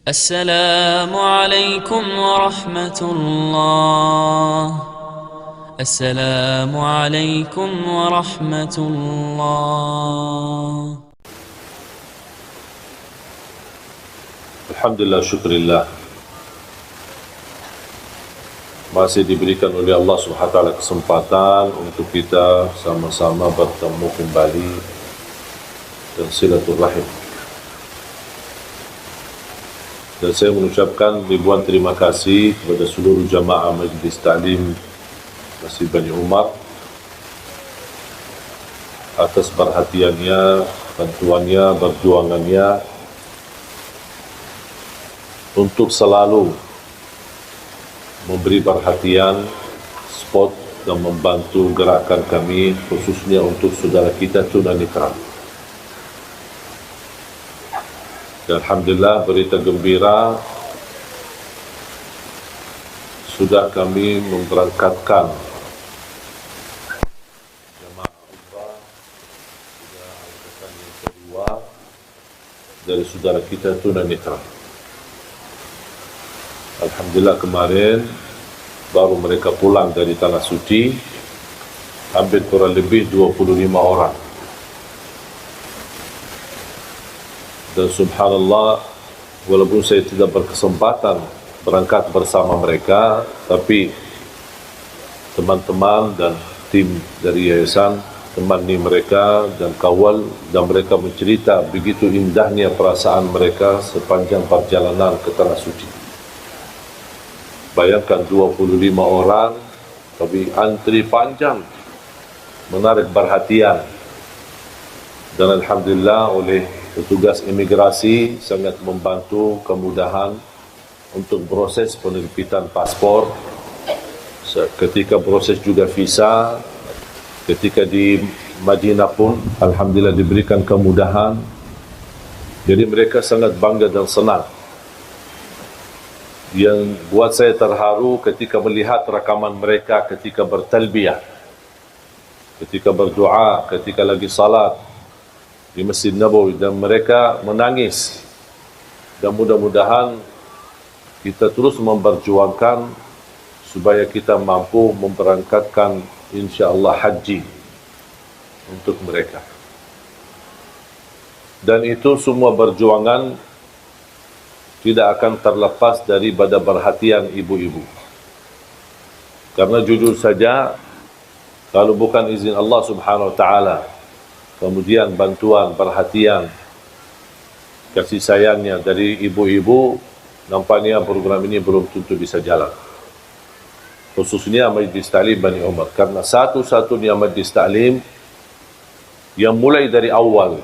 السلام عليكم ورحمة الله. السلام عليكم ورحمة الله. Alhamdulillah, syukurillah, masih diberikan oleh Allah SWT kesempatan untuk kita sama-sama bertemu kembali dan silaturahim. Dan saya mengucapkan ribuan terima kasih kepada seluruh jamaah Majlis Ta'lim Masjid Bani Umar atas perhatiannya, bantuannya, perjuangannya untuk selalu memberi perhatian, support dan membantu gerakan kami, khususnya untuk saudara kita tunanetra. Dan alhamdulillah, berita gembira, sudah kami memberangkatkan jemaah umrah sudah angkatan yang kedua dari saudara kita tunanetra. Alhamdulillah, kemarin baru mereka pulang dari Tanah Suci, hampir kurang lebih 25 orang. Dan subhanallah, walaupun saya tidak berkesempatan berangkat bersama mereka, tapi teman-teman dan tim dari yayasan temani mereka dan kawal, dan mereka mencerita begitu indahnya perasaan mereka sepanjang perjalanan ke Tanah Suci. Bayangkan 25 orang, tapi antri panjang, menarik perhatian. Dan alhamdulillah oleh petugas imigrasi sangat membantu kemudahan untuk proses penerbitan paspor, ketika proses juga visa, ketika di Madinah pun alhamdulillah diberikan kemudahan. Jadi mereka sangat bangga dan senang. Yang buat saya terharu ketika melihat rakaman mereka ketika bertalbiyah, ketika berdoa, ketika lagi salat di Masjid Nabawi, dan mereka menangis. Dan mudah-mudahan kita terus memperjuangkan supaya kita mampu memberangkatkan insya-Allah haji untuk mereka. Dan itu semua perjuangan tidak akan terlepas daripada perhatian ibu-ibu. Karena jujur saja, kalau bukan izin Allah Subhanahu wa taala, kemudian bantuan, perhatian, kasih sayangnya dari ibu-ibu, nampaknya program ini belum tentu bisa jalan. Khususnya Majlis Ta'lim Bani Umar, karena satu-satunya Majlis Ta'lim yang mulai dari awal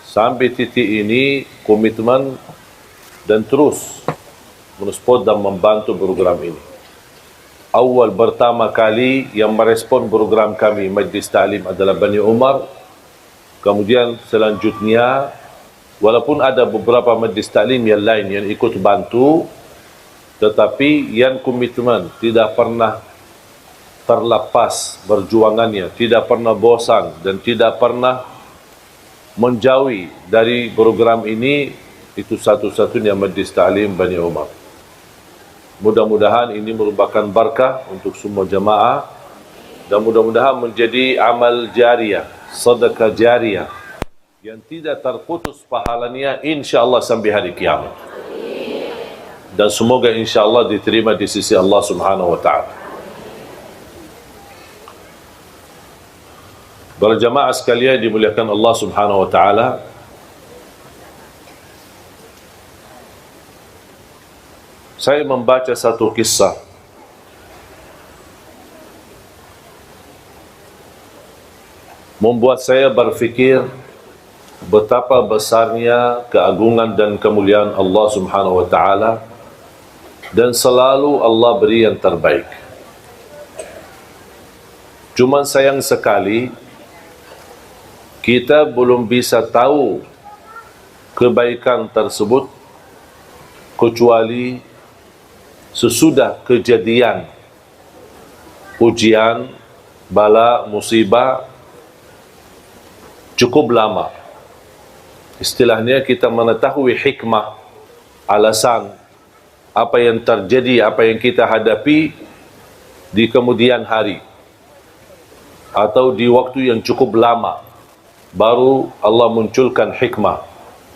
sampai titik ini komitmen dan terus mensupport dan membantu program ini. Awal pertama kali yang merespon program kami Majlis Ta'lim adalah Bani Umar. Kemudian selanjutnya, walaupun ada beberapa majlis taklim yang lain yang ikut bantu, tetapi yang komitmen tidak pernah terlepas perjuangannya, tidak pernah bosan dan tidak pernah menjauhi dari program ini, itu satu-satunya majlis taklim Bani Umar. Mudah-mudahan ini merupakan berkah untuk semua jemaah dan mudah-mudahan menjadi amal jariah, sedekah jariah yang tidak terputus pahalanya insya-Allah sampai hari kiamat. Dan semoga insya-Allah diterima di sisi Allah Subhanahu wa taala. Para jamaah sekalian dimuliakan Allah Subhanahu wa taala, saya membaca satu kisah membuat saya berfikir betapa besarnya keagungan dan kemuliaan Allah Subhanahu wa taala, dan selalu Allah beri yang terbaik. Cuman sayang sekali kita belum bisa tahu kebaikan tersebut kecuali sesudah kejadian ujian, bala, musibah cukup lama. Istilahnya kita mengetahui hikmah alasan apa yang terjadi, apa yang kita hadapi di kemudian hari atau di waktu yang cukup lama, baru Allah munculkan hikmah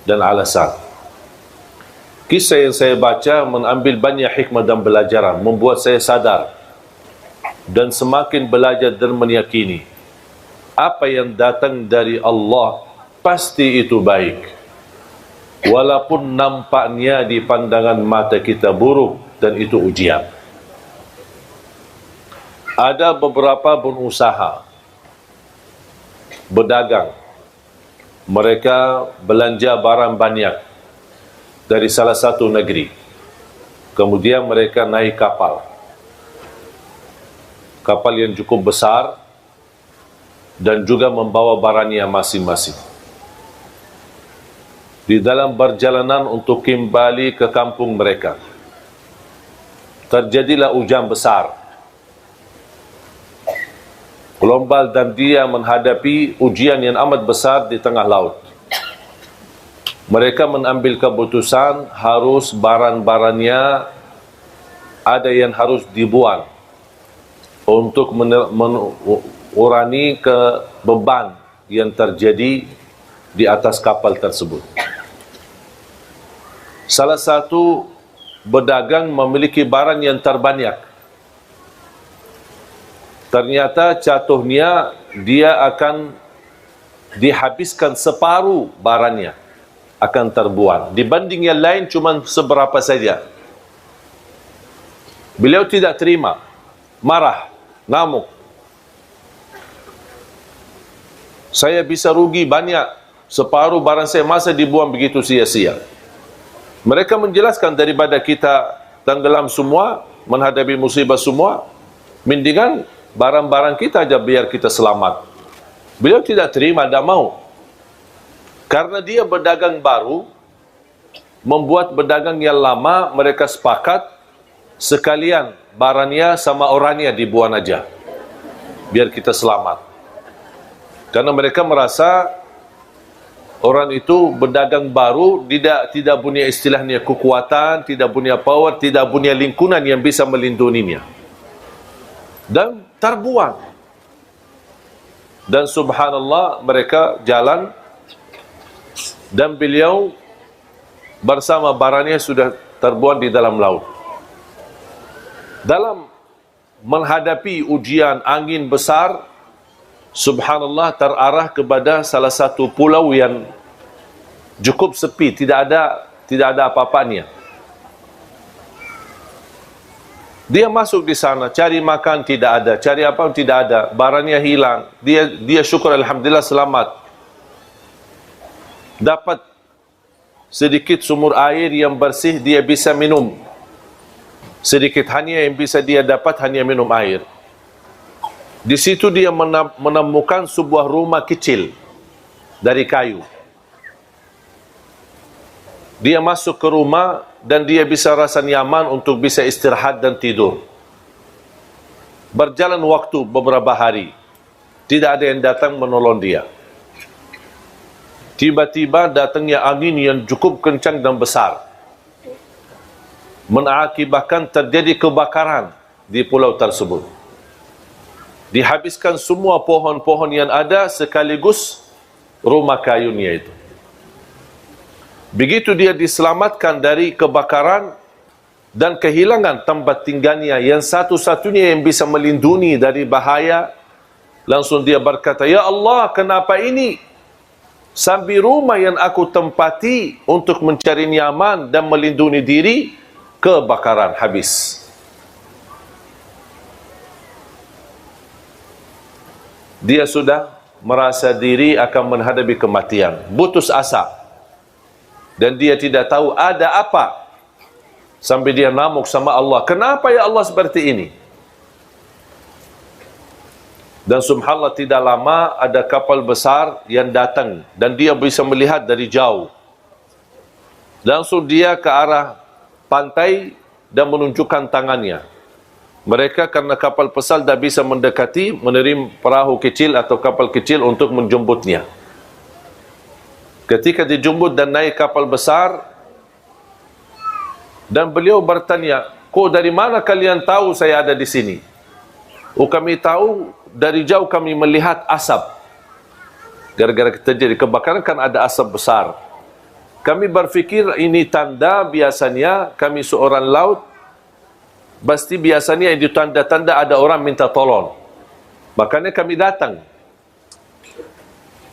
dan alasan. Kisah yang saya baca mengambil banyak hikmah dan pelajaran, membuat saya sadar dan semakin belajar dan meyakini apa yang datang dari Allah pasti itu baik, walaupun nampaknya di pandangan mata kita buruk, dan itu ujian. Ada beberapa pengusaha berdagang, mereka belanja barang banyak dari salah satu negeri, kemudian mereka naik kapal yang cukup besar dan juga membawa barangnya masing-masing. Di dalam perjalanan untuk kembali ke kampung mereka, terjadilah hujan besar, gelombang, dan dia menghadapi ujian yang amat besar di tengah laut. Mereka mengambil keputusan harus barang-barangnya ada yang harus dibuang untuk mengurangi ke beban yang terjadi di atas kapal tersebut. Salah satu pedagang memiliki barang yang terbanyak. Ternyata jatuhnya dia akan dihabiskan separuh barangnya, akan terbuang. Dibanding yang lain cuma seberapa saja. Beliau tidak terima, marah, ngamuk. Saya bisa rugi banyak, separuh barang saya masa dibuang begitu sia-sia. Mereka menjelaskan, daripada kita tenggelam semua, menghadapi musibah semua, mendingan barang-barang kita aja biar kita selamat. Beliau tidak terima, tidak mau. Karena dia berdagang baru, membuat berdagang yang lama, mereka sepakat sekalian barangnya sama orangnya dibuang aja, biar kita selamat. Karena mereka merasa orang itu berdagang baru, tidak punya istilahnya kekuatan, tidak punya power, tidak punya lingkungan yang bisa melindunginya, dan terbuang. Dan subhanallah, mereka jalan dan beliau bersama barangnya sudah terbuang di dalam laut. Dalam menghadapi ujian angin besar, subhanallah, terarah kepada salah satu pulau yang cukup sepi, tidak ada apa-apanya. Dia masuk di sana, cari makan tidak ada, cari apa tidak ada, barangnya hilang. Dia syukur, alhamdulillah selamat. Dapat sedikit sumur air yang bersih, dia bisa minum. Sedikit hanya yang bisa dia dapat, hanya minum air. Di situ dia menemukan sebuah rumah kecil dari kayu. Dia masuk ke rumah dan dia bisa rasa nyaman untuk bisa istirahat dan tidur. Berjalan waktu beberapa hari, tidak ada yang datang menolong dia. Tiba-tiba datangnya angin yang cukup kencang dan besar, mengakibatkan terjadi kebakaran di pulau tersebut. Dihabiskan semua pohon-pohon yang ada sekaligus rumah kayunya itu. Begitu dia diselamatkan dari kebakaran dan kehilangan tempat tinggalnya yang satu-satunya yang bisa melindungi dari bahaya, langsung dia berkata, "Ya Allah, kenapa ini? Sampai rumah yang aku tempati untuk mencari nyaman dan melindungi diri, kebakaran habis." Dia sudah merasa diri akan menghadapi kematian, putus asa, dan dia tidak tahu ada apa. Sampai dia ngamuk sama Allah, "Kenapa ya Allah seperti ini?" Dan subhanallah, tidak lama ada kapal besar yang datang dan dia bisa melihat dari jauh. Langsung dia ke arah pantai dan menunjukkan tangannya. Mereka karena kapal besar tidak bisa mendekati, menerima perahu kecil atau kapal kecil untuk menjemputnya. Ketika dijemput dan naik kapal besar, Dan beliau bertanya, kok dari mana kalian tahu saya ada di sini? Oh, kami tahu dari jauh kami melihat asap. Gara-gara terjadi kebakaran kan ada asap besar. Kami berfikir ini tanda, biasanya kami seorang laut, pasti biasanya itu tanda-tanda ada orang minta tolong. Makanya kami datang.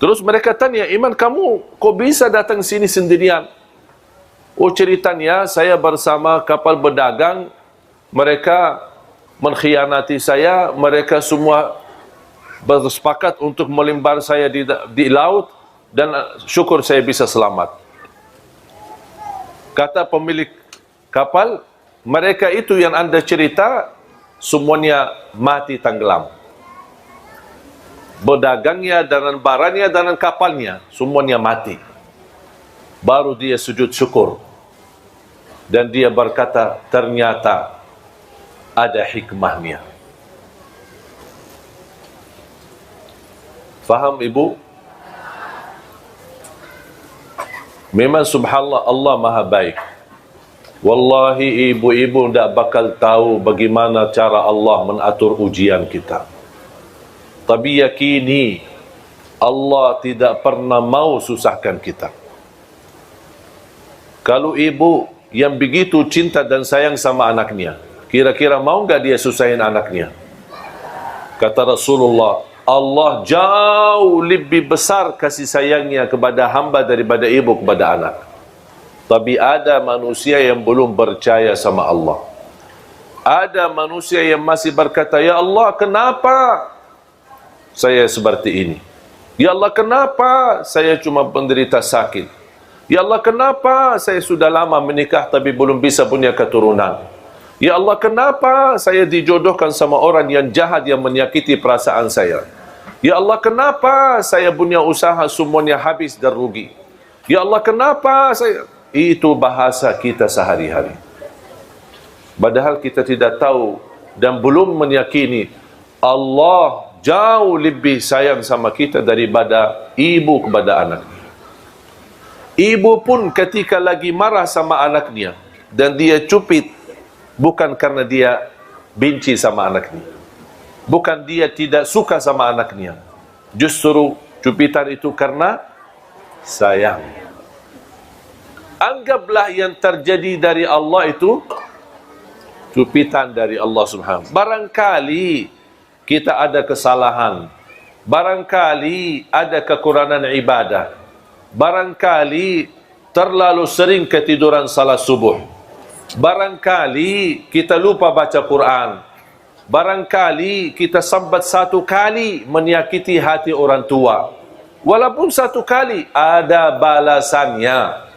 Terus mereka tanya, Iman, kamu kok bisa datang sini sendirian? Oh, ceritanya saya bersama kapal berdagang, mereka mengkhianati saya, mereka semua bersepakat untuk melimbar saya di laut, dan syukur saya bisa selamat. Kata pemilik kapal, mereka itu yang anda cerita, semuanya mati tenggelam. Berdagangnya, dan barangnya, dan kapalnya, semuanya mati. Baru dia sujud syukur. Dan dia berkata, ternyata ada hikmahnya. Faham ibu? Memang subhanallah, Allah maha baik. Wallahi ibu-ibu tidak bakal tahu bagaimana cara Allah mengatur ujian kita. Tapi yakini, Allah tidak pernah mau susahkan kita. Kalau ibu yang begitu cinta dan sayang sama anaknya, kira-kira mau enggak dia susahin anaknya? Kata Rasulullah, Allah jauh lebih besar kasih sayangnya kepada hamba daripada ibu kepada anak. Tapi ada manusia yang belum percaya sama Allah. Ada manusia yang masih berkata, ya Allah, kenapa saya seperti ini? Ya Allah, kenapa saya cuma penderita sakit? Ya Allah, kenapa saya sudah lama menikah tapi belum bisa punya keturunan? Ya Allah, kenapa saya dijodohkan sama orang yang jahat yang menyakiti perasaan saya? Ya Allah, kenapa saya punya usaha semuanya habis dan rugi? Ya Allah, kenapa saya... Itu bahasa kita sehari-hari. Padahal kita tidak tahu dan belum meyakini Allah jauh lebih sayang sama kita daripada ibu kepada anaknya. Ibu pun ketika lagi marah sama anaknya dan dia cupit, bukan karena dia benci sama anaknya, bukan dia tidak suka sama anaknya, justru cupitan itu karena sayang. Anggaplah yang terjadi dari Allah itu cupitan dari Allah Subhanahu. Barangkali kita ada kesalahan, barangkali ada kekurangan ibadah, barangkali terlalu sering ketiduran salat subuh, barangkali kita lupa baca Quran, barangkali kita sambat satu kali menyakiti hati orang tua. Walaupun satu kali, ada balasannya.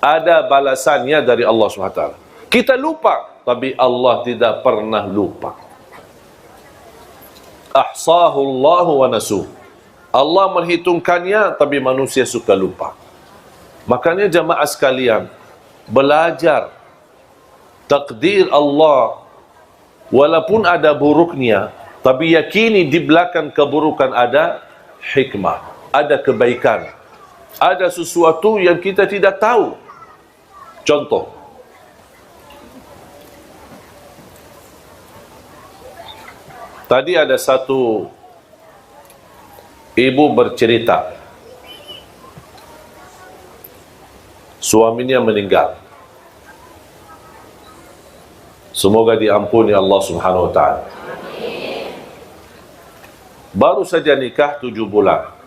Ada balasannya dari Allah SWT. Kita lupa, tapi Allah tidak pernah lupa. Ahsahullahu wa nasuh. Allah menghitungkannya, tapi manusia suka lupa. Makanya jamaah sekalian, belajar takdir Allah, walaupun ada buruknya, tapi yakini di belakang keburukan ada hikmah, ada kebaikan, ada sesuatu yang kita tidak tahu. Contoh, tadi ada satu ibu bercerita, suaminya meninggal. Semoga diampuni Allah Subhanahu wa ta'ala. Baru saja nikah 7 bulan.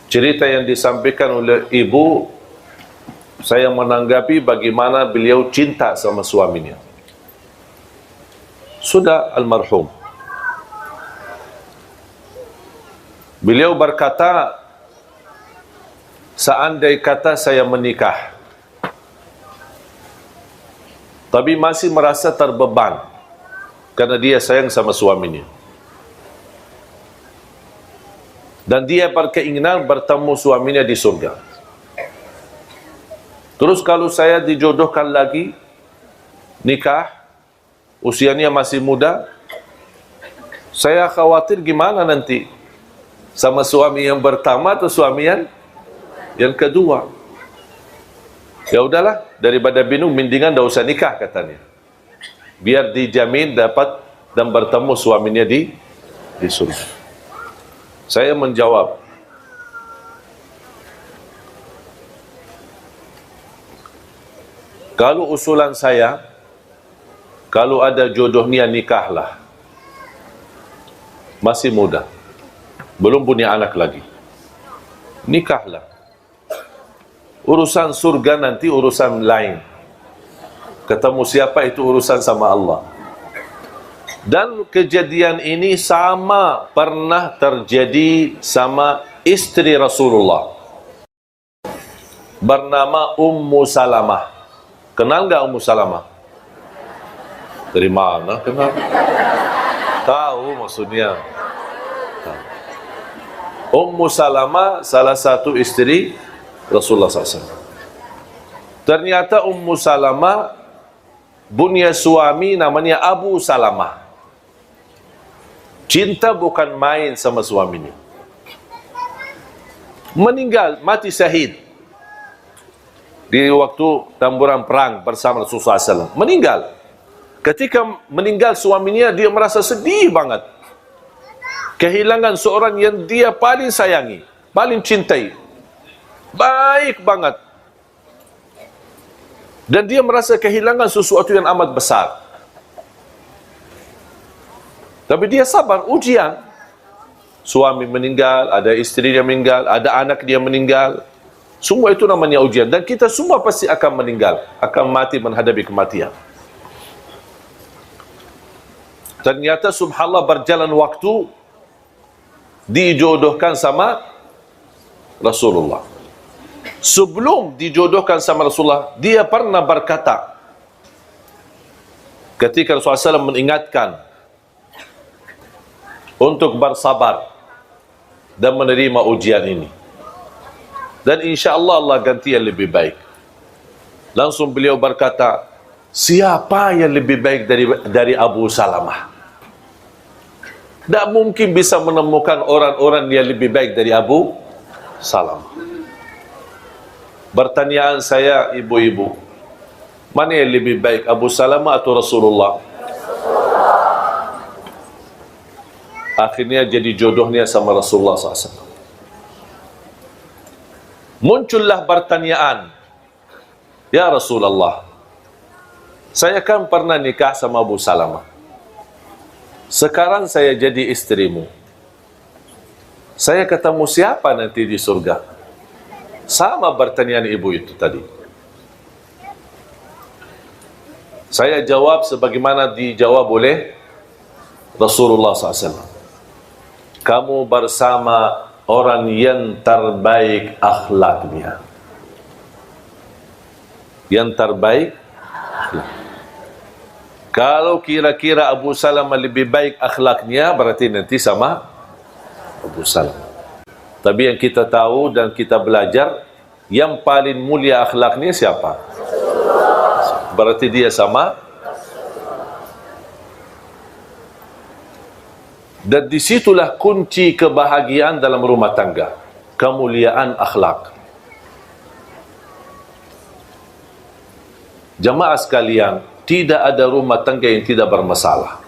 Cerita yang disampaikan oleh ibu, saya menanggapi bagaimana beliau cinta sama suaminya. Sudah almarhum. Beliau berkata, seandai kata saya menikah, tapi masih merasa terbeban karena dia sayang sama suaminya. Dan dia berkeinginan bertemu suaminya di surga. Terus kalau saya dijodohkan lagi, nikah, usianya masih muda, saya khawatir gimana nanti sama suami yang pertama atau suami yang Yang kedua, ya udahlah, daripada bingung mendingan dah usah nikah katanya. Biar dijamin dapat dan bertemu suaminya di surga. Saya menjawab, kalau usulan saya, kalau ada jodohnya nikahlah. Masih muda, belum punya anak lagi, nikahlah. Urusan surga nanti urusan lain. Ketemu siapa itu urusan sama Allah. Dan kejadian ini sama pernah terjadi sama istri Rasulullah, bernama Ummu Salamah. Kenal nggak Ummu Salamah? Dari mana kenal? Tahu maksudnya. Ummu Salamah salah satu istri Rasulullah SAW. Ternyata Ummu Salamah punya suami namanya Abu Salamah. Cinta bukan main sama suaminya. Meninggal, mati syahid di waktu tamburan perang bersama Rasulullah SAW. Meninggal. Ketika meninggal suaminya, dia merasa sedih banget. Kehilangan seorang yang dia paling sayangi, paling cintai. Baik banget. Dan dia merasa kehilangan sesuatu yang amat besar. Tapi dia sabar, ujian. Suami meninggal, ada istri dia meninggal, ada anak dia meninggal. Semua itu namanya ujian. Dan kita semua pasti akan meninggal, akan mati menghadapi kematian. Ternyata subhanallah berjalan waktu, dijodohkan sama Rasulullah. Sebelum dijodohkan sama Rasulullah, dia pernah berkata, ketika Rasulullah SAW mengingatkan untuk bersabar dan menerima ujian ini, dan insya Allah Allah ganti yang lebih baik. Langsung beliau berkata, siapa yang lebih baik dari Abu Salamah? Tak mungkin bisa menemukan orang-orang yang lebih baik dari Abu Salamah. Pertanyaan saya, ibu-ibu, mana yang lebih baik, Abu Salamah atau Rasulullah? Akhirnya jadi jodohnya sama Rasulullah SAW. Muncullah pertanyaan, ya Rasulullah, saya kan pernah nikah sama Abu Salamah. Sekarang saya jadi istrimu. Saya ketemu siapa nanti di surga? Sama pertanyaan ibu itu tadi. Saya jawab sebagaimana dijawab oleh Rasulullah SAW. Kamu bersama orang yang terbaik akhlaknya. Yang terbaik akhlak. Kalau kira-kira Abu Salamah lebih baik akhlaknya, berarti nanti sama Abu Salamah. Tapi yang kita tahu dan kita belajar, yang paling mulia akhlaknya siapa? Berarti dia sama. Dan disitulah kunci kebahagiaan dalam rumah tangga. Kemuliaan akhlak. Jamaah sekalian, tidak ada rumah tangga yang tidak bermasalah.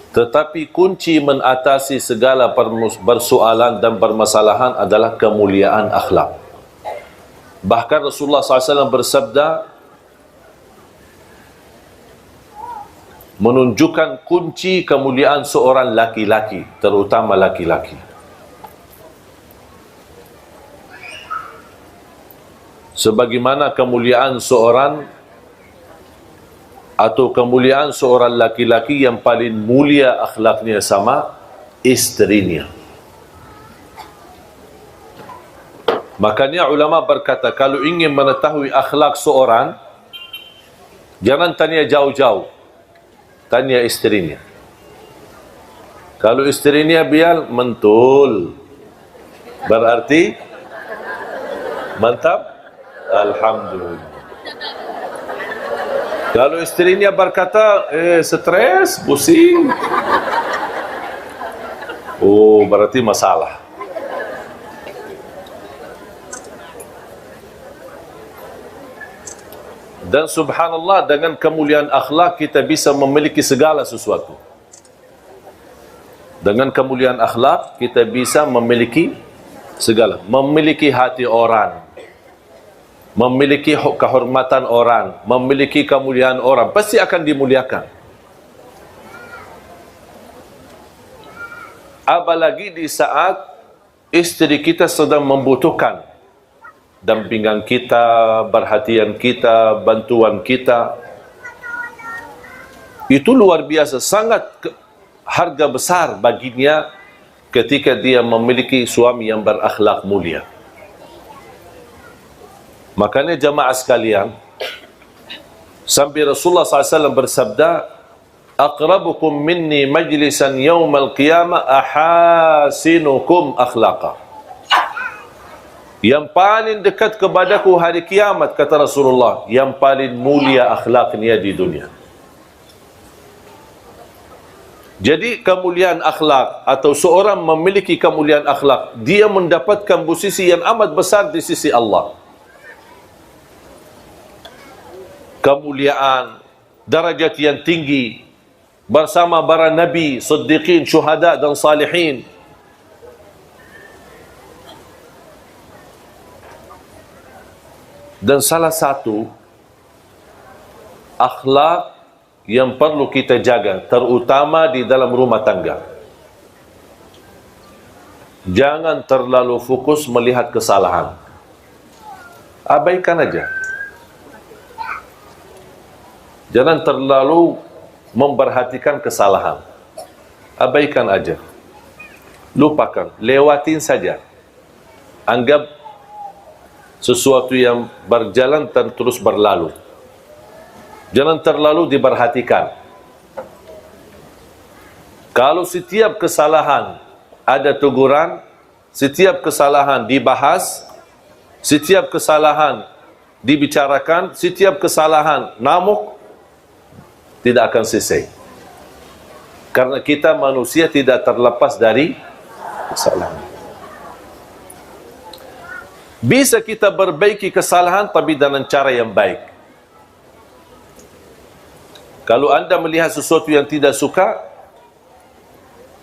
Tetapi kunci mengatasi segala persoalan dan permasalahan adalah kemuliaan akhlak. Bahkan Rasulullah SAW bersabda, menunjukkan kunci kemuliaan seorang laki-laki, terutama laki-laki. Sebagaimana kemuliaan seorang atau kemuliaan seorang laki-laki yang paling mulia akhlaknya sama istrinya. Makanya ulama berkata, kalau ingin mengetahui akhlak seorang, jangan tanya jauh-jauh, tanya istrinya. Kalau istrinya biar mentul, berarti mantap, alhamdulillah. Kalau istrinya berkata, stres, pusing, oh berarti masalah. Dan subhanallah, dengan kemuliaan akhlak kita bisa memiliki segala sesuatu. Dengan kemuliaan akhlak kita bisa memiliki segala. Memiliki hati orang, memiliki kehormatan orang, memiliki kemuliaan orang, pasti akan dimuliakan. Apalagi di saat istri kita sedang membutuhkan dampingan kita, perhatian kita, bantuan kita. Itu luar biasa, sangat harga besar baginya ketika dia memiliki suami yang berakhlak mulia. Makanya jamaah sekalian, sampai Rasulullah SAW bersabda, aqrabukum minni majlisan yawmal qiyamah ahasinukum akhlaqa. Yang paling dekat kepadaku hari kiamat, kata Rasulullah, yang paling mulia akhlaknya di dunia. Jadi kemuliaan akhlak, atau seorang memiliki kemuliaan akhlak, dia mendapatkan posisi yang amat besar di sisi Allah. Kemuliaan, darajat yang tinggi bersama para nabi, siddiqin, syuhada dan salihin. Dan salah satu akhlak yang perlu kita jaga, terutama di dalam rumah tangga, jangan terlalu fokus melihat kesalahan. Abaikan aja. Jangan terlalu memperhatikan kesalahan. Abaikan aja. Lupakan, lewatin saja. Anggap sesuatu yang berjalan dan terus berlalu. Jangan terlalu diperhatikan. Kalau setiap kesalahan ada teguran, setiap kesalahan dibahas, setiap kesalahan dibicarakan, setiap kesalahan namuk, tidak akan selesai. Karena kita manusia tidak terlepas dari kesalahan. Bisa kita perbaiki kesalahan tapi dengan cara yang baik. Kalau anda melihat sesuatu yang tidak suka,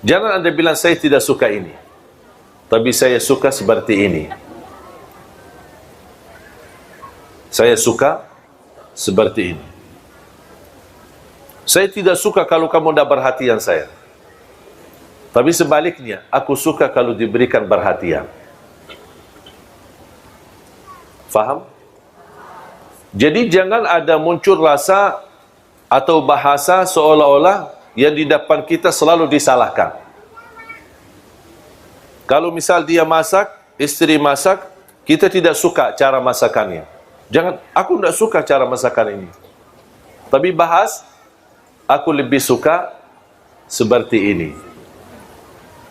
jangan anda bilang saya tidak suka ini, tapi saya suka seperti ini. Saya suka seperti ini. Saya tidak suka kalau kamu tidak perhatian saya, tapi sebaliknya, aku suka kalau diberikan perhatian. Faham? Jadi jangan ada muncul rasa atau bahasa seolah-olah yang di depan kita selalu disalahkan. Kalau misal dia masak, istri masak, kita tidak suka cara masakannya. Jangan, aku tidak suka cara masakan ini. Tapi bahas, aku lebih suka seperti ini.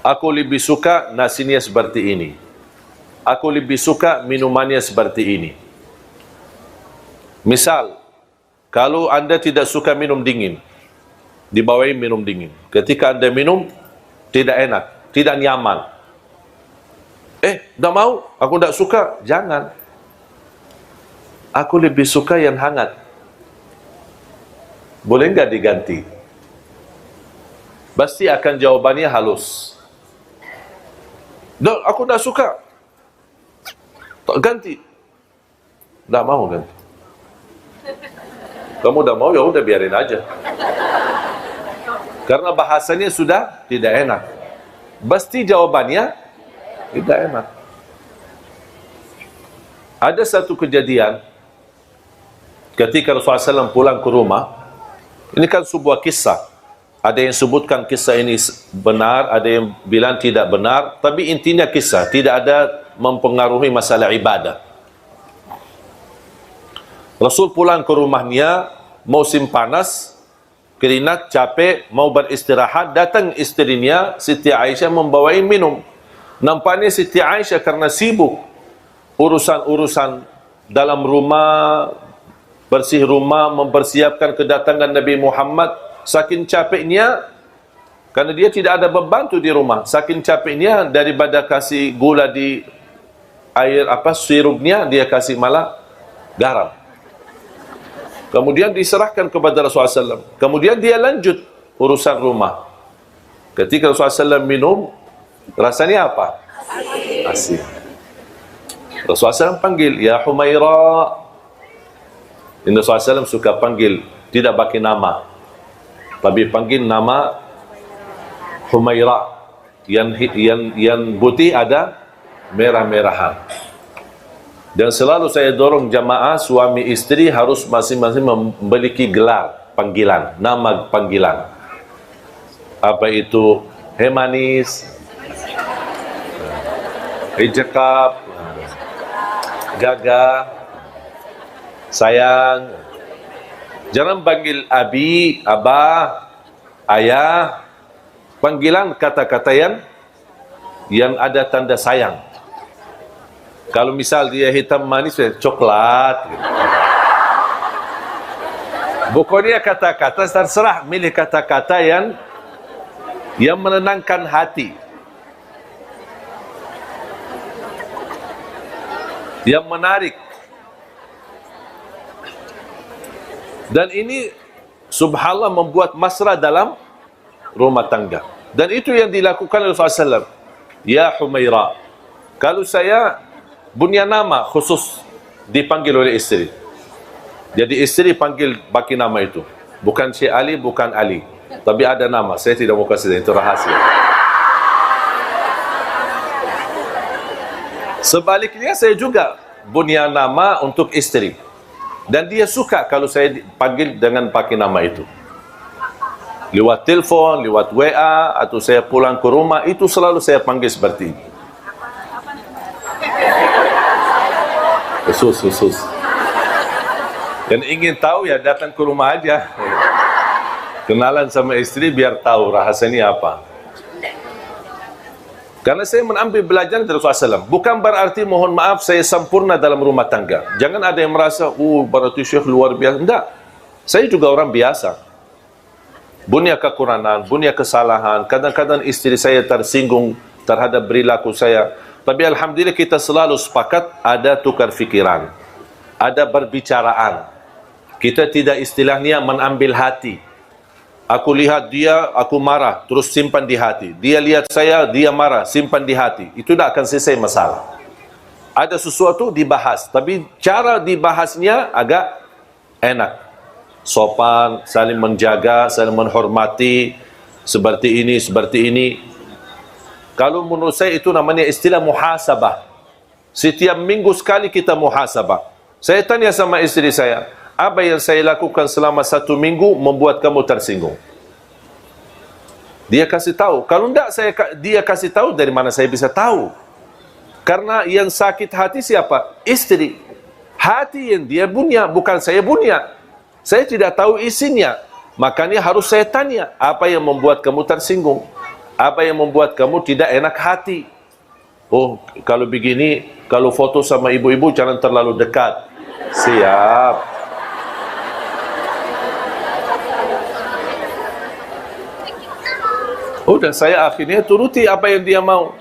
Aku lebih suka nasinya seperti ini. Aku lebih suka minumannya seperti ini. Misal, kalau anda tidak suka minum dingin, dibawain minum dingin. Ketika anda minum, tidak enak, tidak nyaman. Tak mau, aku tidak suka. Jangan. Aku lebih suka yang hangat. Boleh enggak diganti? Pasti akan jawabannya halus. Aku tidak suka. Tak ganti. Tak mau ganti. Kamu dah mau, ya udah biarin aja. Karena bahasanya sudah tidak enak. Pasti jawabannya tidak enak. Ada satu kejadian ketika Rasulullah SAW pulang ke rumah. Ini kan sebuah kisah. Ada yang sebutkan kisah ini benar, ada yang bilang tidak benar, tapi intinya kisah, tidak ada mempengaruhi masalah ibadah. Rasul pulang ke rumahnya, musim panas, keringat, capek, mau beristirahat, datang istrinya, Siti Aisyah membawain minum. Nampaknya Siti Aisyah karena sibuk urusan-urusan dalam rumah, bersih rumah, mempersiapkan kedatangan Nabi Muhammad, saking capeknya, karena dia tidak ada pembantu di rumah, saking capeknya, daripada kasih gula di air sirupnya, dia kasih malah garam. Kemudian diserahkan kepada Rasulullah SAW. Kemudian dia lanjut urusan rumah. Ketika Rasulullah SAW minum, rasanya apa? Asin. Rasulullah SAW panggil, Ya Humaira. Ini Rasulullah SAW suka panggil, tidak bagi nama, tapi panggil nama Humaira. Yang putih ada merah-merahan. Dan selalu saya dorong jamaah suami istri harus masing-masing memiliki gelar panggilan, nama panggilan. Apa itu? Hei manis, hei cakap, gagah, sayang. Jangan panggil abi, abah, ayah. Panggilan kata-kata yang ada tanda sayang. Kalau misal dia hitam manis, coklat. Gitu. Pokoknya kata-kata terserah, milih kata-kata yang menenangkan hati, yang menarik. Dan ini subhanallah membuat mesra dalam rumah tangga. Dan itu yang dilakukan oleh Rasulullah SAW. Ya Humaira. Kalau saya punya nama khusus dipanggil oleh istri. Jadi istri panggil bagi nama itu. Bukan Syekh Ali, bukan Ali. Tapi ada nama. Saya tidak mau kasih, itu rahasia. Sebaliknya saya juga punya nama untuk istri. Dan dia suka kalau saya panggil dengan pakai nama itu. Lewat telepon, lewat WA, atau saya pulang ke rumah, itu selalu saya panggil seperti ini. Khusus. Dan ingin tahu ya datang ke rumah aja. Kenalan sama istri biar tahu rahasianya apa. Karena saya mengambil belajar dari Rasulullah SAW. Bukan berarti mohon maaf saya sempurna dalam rumah tangga. Jangan ada yang merasa, berarti Syekh luar biasa. Enggak. Saya juga orang biasa. Punya kekurangan, punya kesalahan. Kadang-kadang istri saya tersinggung terhadap perilaku saya. Tapi alhamdulillah kita selalu sepakat ada tukar fikiran. Ada berbicaraan. Kita tidak istilahnya menambil hati. Aku lihat dia, aku marah, terus simpan di hati. Dia lihat saya, dia marah, simpan di hati. Itu tidak akan selesai masalah. Ada sesuatu dibahas, tapi cara dibahasnya agak enak. Sopan, saling menjaga, saling menghormati, seperti ini. Kalau menurut saya itu namanya istilah muhasabah. Setiap minggu sekali kita muhasabah. Saya tanya sama istri saya, apa yang saya lakukan selama 1 minggu membuat kamu tersinggung? Dia kasih tahu. Kalau tidak dia kasih tahu, dari mana saya bisa tahu? Karena yang sakit hati siapa? Istri. Hati yang dia punya, bukan saya punya. Saya tidak tahu isinya. Makanya harus saya tanya, apa yang membuat kamu tersinggung? Apa yang membuat kamu tidak enak hati? Oh, kalau begini, kalau foto sama ibu-ibu jangan terlalu dekat. Siap. Udah, saya akhirnya turuti apa yang dia mau.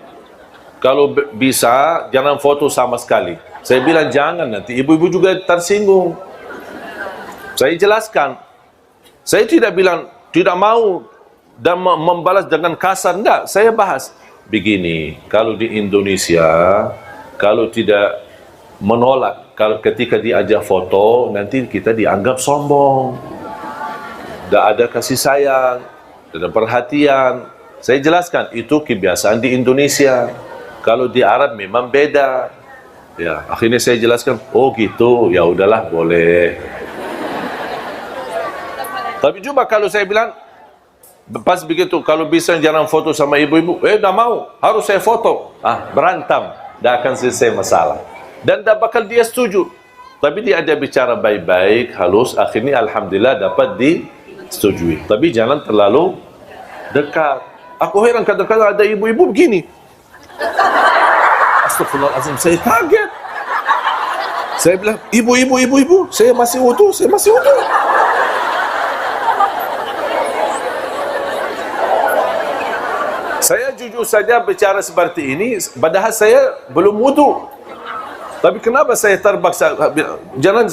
Kalau bisa, jangan foto sama sekali. Saya bilang jangan, nanti ibu-ibu juga tersinggung. Saya jelaskan. Saya tidak bilang, tidak mau dan membalas dengan kasar. Enggak, saya bahas. Begini, kalau di Indonesia, kalau tidak menolak, kalau ketika diajak foto, nanti kita dianggap sombong. Tidak ada kasih sayang, tidak ada perhatian. Saya jelaskan, itu kebiasaan di Indonesia. Kalau di Arab memang beda. Ya, akhirnya saya jelaskan, oh gitu, ya udahlah, boleh. Tapi coba kalau saya bilang, pas begitu, kalau bisa jangan foto sama ibu-ibu, dah mau, harus saya foto. Berantem, dah akan selesai masalah. Dan dah bakal dia setuju. Tapi dia ada bicara baik-baik, halus, akhirnya alhamdulillah dapat disetujui. Tapi jangan terlalu dekat. Aku heran kadang-kadang ada ibu-ibu begini. Astagfirullahaladzim, saya kaget. Saya bilang, ibu, saya masih wudu. Saya jujur saja bicara seperti ini, padahal saya belum wudu. Tapi kenapa saya terpaksa? Jangan,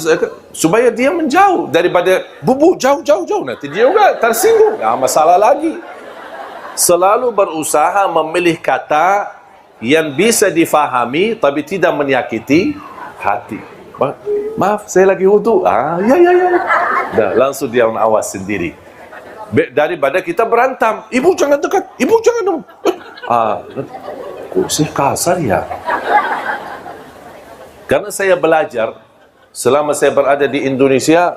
supaya dia menjauh daripada bubu jauh. Nanti dia juga tersinggung. Masalah lagi. Selalu berusaha memilih kata yang bisa difahami tapi tidak menyakiti hati. Maaf, saya lagi wudu. Ya. Dah, langsung dia awas sendiri. Daripada kita berantam. Ibu jangan dekat. Ibu jangan dong. Kok sih kasar ya? Karena saya belajar, selama saya berada di Indonesia,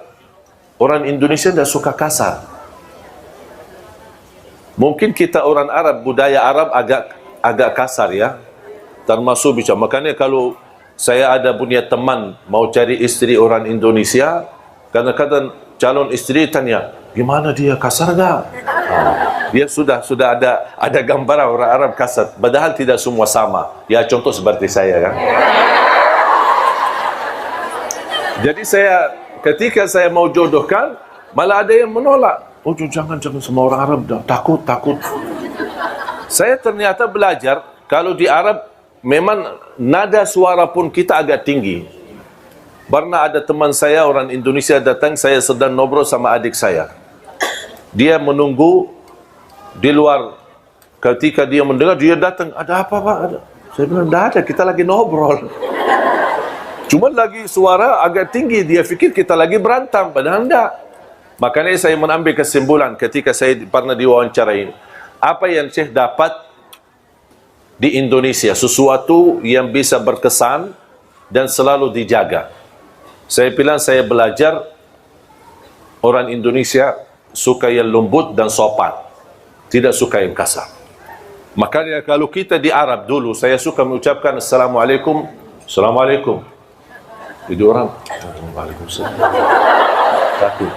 orang Indonesia tidak suka kasar. Mungkin kita orang Arab, budaya Arab agak kasar ya, termasuk bicara. Makanya kalau saya ada punya teman mau cari istri orang Indonesia, kadang-kadang calon istri tanya, gimana dia, kasar gak? Dia sudah ada gambaran orang Arab kasar, padahal tidak semua sama. Ya contoh seperti saya kan. Jadi ketika saya mau jodohkan, malah ada yang menolak. Oh jangan semua orang Arab takut. Saya ternyata belajar, kalau di Arab memang nada suara pun kita agak tinggi. Pernah ada teman saya orang Indonesia datang, saya sedang ngobrol sama adik saya. Dia menunggu di luar. Ketika dia mendengar, dia datang, ada apa Pak? Saya bilang, tidak ada, kita lagi ngobrol. Cuma lagi suara agak tinggi, dia fikir kita lagi berantem, padahal tidak. Makanya saya mengambil kesimpulan ketika saya pernah diwawancarai, apa yang Syekh dapat di Indonesia, sesuatu yang bisa berkesan dan selalu dijaga. Saya bilang, saya belajar orang Indonesia suka yang lembut dan sopan, tidak suka yang kasar. Makanya kalau kita di Arab dulu, saya suka mengucapkan Assalamualaikum. Jadi orang, Waalaikumsalam. Takut.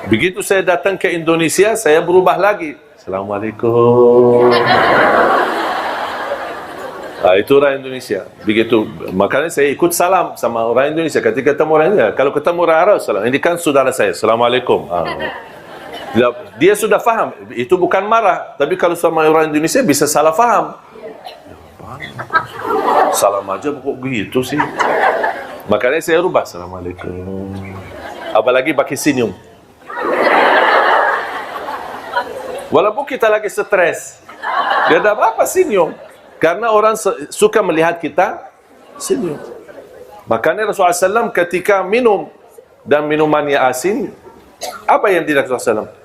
Begitu saya datang ke Indonesia, saya berubah lagi. Assalamualaikum. Itu orang Indonesia. Begitu, makanya saya ikut salam sama orang Indonesia. Ketika ketemu orang Indonesia, kalau ketemu orang Arab, salam. Ini kan saudara saya. Assalamualaikum. Dia sudah faham. Itu bukan marah. Tapi kalau sama orang Indonesia bisa salah faham. Salam aja kok begitu sih. Makanya saya rubah. Assalamualaikum. Apalagi pakai senyum. Walaupun kita lagi stres, dia ada apa-apa senyum. Karena orang suka melihat kita senyum. Makanya Rasulullah SAW ketika minum dan minumannya asin, apa yang tidak Rasulullah SAW?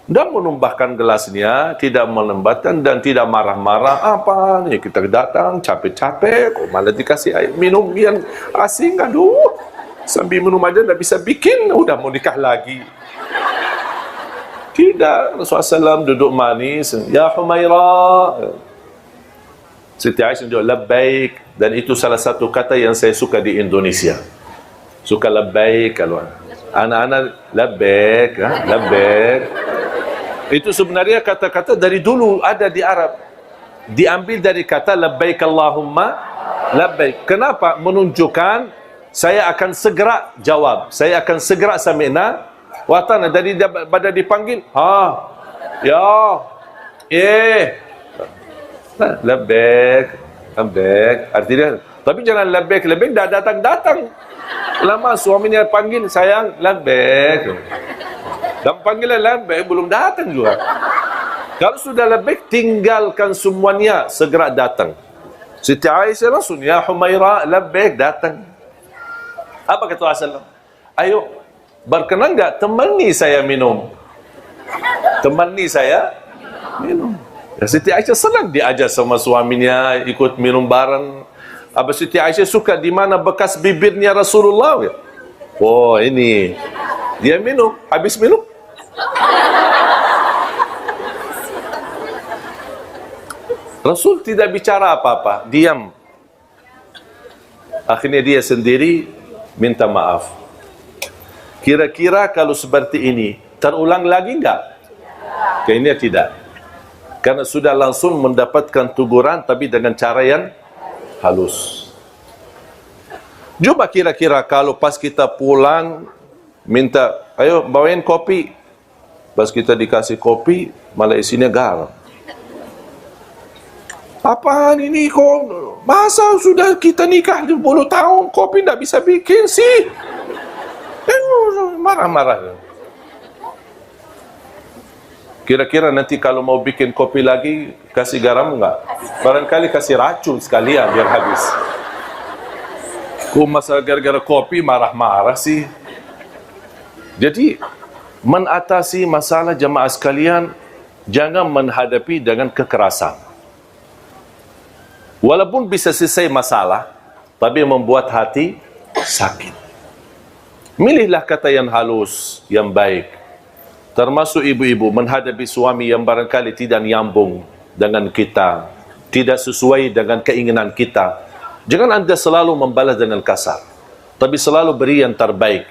Tidak menumbahkan gelasnya, tidak melembatkan dan tidak marah-marah. Apa nih, kita datang capek-capek, kok malah dikasih air minum yang asin, aduh. Sambil minum aja tidak bisa bikin, udah mau nikah lagi. Tidak, Rasulullah SAW duduk manis. Ya Humairah. Siti Aisyah juga labbaik. Dan itu salah satu kata yang saya suka di Indonesia. Suka labbaik. Kalau anak-anak labbaik, labbaik. Itu sebenarnya kata-kata dari dulu ada di Arab. Diambil dari kata labbaik Allahumma labbaik. Kenapa? Menunjukkan saya akan segera jawab. Saya akan segera sami'na wa ata'na. Dari pada dipanggil, labbaik, labbaik. Artinya, tapi jangan labbaik dah datang. Lama suaminya panggil, sayang, labbaik. Dan panggilan labbaik belum datang juga. Kalau sudah labbaik, tinggalkan semuanya, segera datang. Siti Aisyah langsung, ya Humairah, labbaik, datang. Apa kata Rasulullah? Ayo, berkenan enggak temani saya minum? Temani saya minum. Ya, Siti Aisyah senang diajak sama suaminya ikut minum bareng. Apa Siti Aisyah suka di mana bekas bibirnya Rasulullah? Oh, ini. Dia minum, habis minum. Rasul tidak bicara apa-apa, diam. Akhirnya dia sendiri minta maaf. Kira-kira kalau seperti ini terulang lagi enggak? Kayaknya tidak. Karena sudah langsung mendapatkan teguran tapi dengan cara yang halus. Coba kira-kira kalau pas kita pulang minta, ayo bawain kopi. Pas kita dikasih kopi, malah isinya garam. Apaan ini kok? Masa sudah kita nikah 20 tahun, kopi tidak bisa bikin sih? Marah-marah. Kira-kira nanti kalau mau bikin kopi lagi, kasih garam enggak? Barangkali kasih racun sekalian biar habis. Kok masa gara-gara kopi marah-marah sih? Jadi, mengatasi masalah jemaah sekalian, jangan menghadapi dengan kekerasan. Walaupun bisa selesai masalah, tapi membuat hati sakit. Milihlah kata yang halus, yang baik. Termasuk ibu-ibu menghadapi suami yang barangkali tidak nyambung dengan kita, tidak sesuai dengan keinginan kita. Jangan anda selalu membalas dengan kasar, tapi selalu beri yang terbaik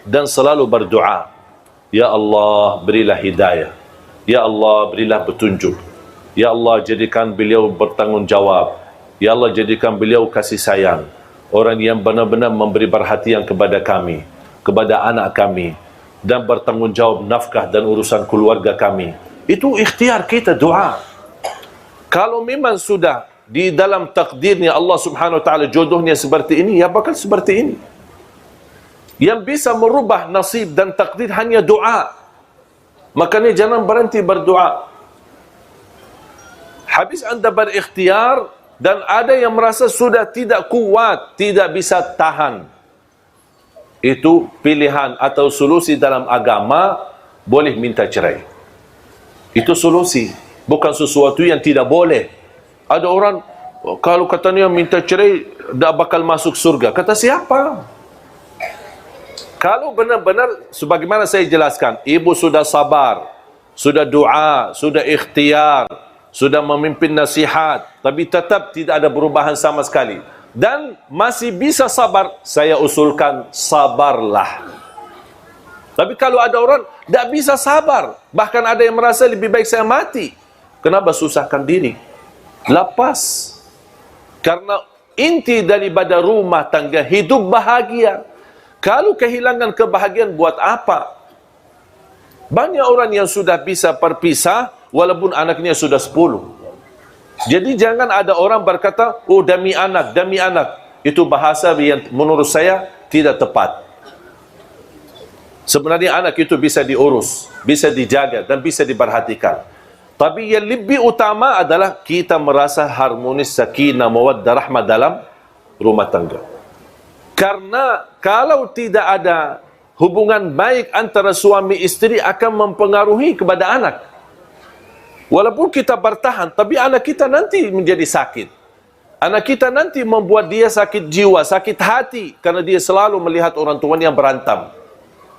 dan selalu berdoa. Ya Allah, berilah hidayah. Ya Allah, berilah petunjuk. Ya Allah, jadikan beliau bertanggungjawab. Ya Allah, jadikan beliau kasih sayang. Orang yang benar-benar memberi perhatian kepada kami, kepada anak kami, dan bertanggungjawab nafkah dan urusan keluarga kami. Itu ikhtiar kita, doa. Kalau memang sudah di dalam takdirnya Allah subhanahu wa ta'ala jodohnya seperti ini, ya bakal seperti ini. Yang bisa merubah nasib dan takdir hanya doa. Makanya jangan berhenti berdoa. Habis anda berikhtiar dan ada yang merasa sudah tidak kuat, tidak bisa tahan. Itu pilihan atau solusi dalam agama, boleh minta cerai. Itu solusi, bukan sesuatu yang tidak boleh. Ada orang, kalau katanya minta cerai, tak bakal masuk surga. Kata siapa? Kalau benar-benar, sebagaimana saya jelaskan, ibu sudah sabar, sudah doa, sudah ikhtiar, sudah memimpin nasihat, tapi tetap tidak ada perubahan sama sekali, dan masih bisa sabar, saya usulkan sabarlah. Tapi kalau ada orang tidak bisa sabar, bahkan ada yang merasa lebih baik saya mati, kenapa susahkan diri? Lepas. Karena inti daripada rumah tangga hidup bahagia. Kalau kehilangan kebahagiaan buat apa? Banyak orang yang sudah bisa berpisah walaupun anaknya sudah 10. Jadi jangan ada orang berkata, oh demi anak, demi anak. Itu bahasa yang menurut saya tidak tepat. Sebenarnya anak itu bisa diurus, bisa dijaga dan bisa diperhatikan. Tapi yang lebih utama adalah kita merasa harmonis, sakinah, mawaddah, rahmah dalam rumah tangga. Karena kalau tidak ada hubungan baik antara suami istri akan mempengaruhi kepada anak. Walaupun kita bertahan, tapi anak kita nanti menjadi sakit. Anak kita nanti membuat dia sakit jiwa, sakit hati, karena dia selalu melihat orang tuanya berantem.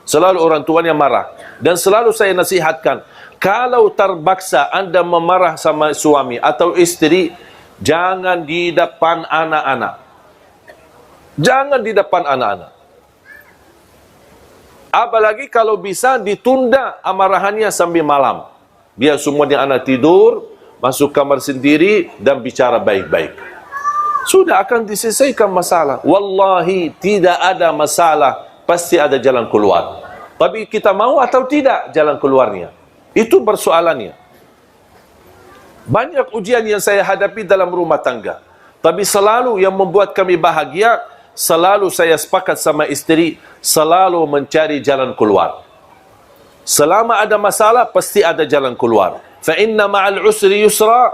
Selalu orang tuanya marah. Dan selalu saya nasihatkan, kalau terpaksa anda memarah sama suami atau istri, jangan di depan anak-anak. Jangan di depan anak-anak. Apalagi kalau bisa ditunda amarahannya sampai malam. Biar semuanya anak tidur, masuk kamar sendiri dan bicara baik-baik. Sudah akan diselesaikan masalah. Wallahi tidak ada masalah, pasti ada jalan keluar. Tapi kita mau atau tidak jalan keluarnya. Itu persoalannya. Banyak ujian yang saya hadapi dalam rumah tangga. Tapi selalu yang membuat kami bahagia, selalu saya sepakat sama istri, selalu mencari jalan keluar. Selama ada masalah, pasti ada jalan keluar. Fa inna ma'al usri yusra,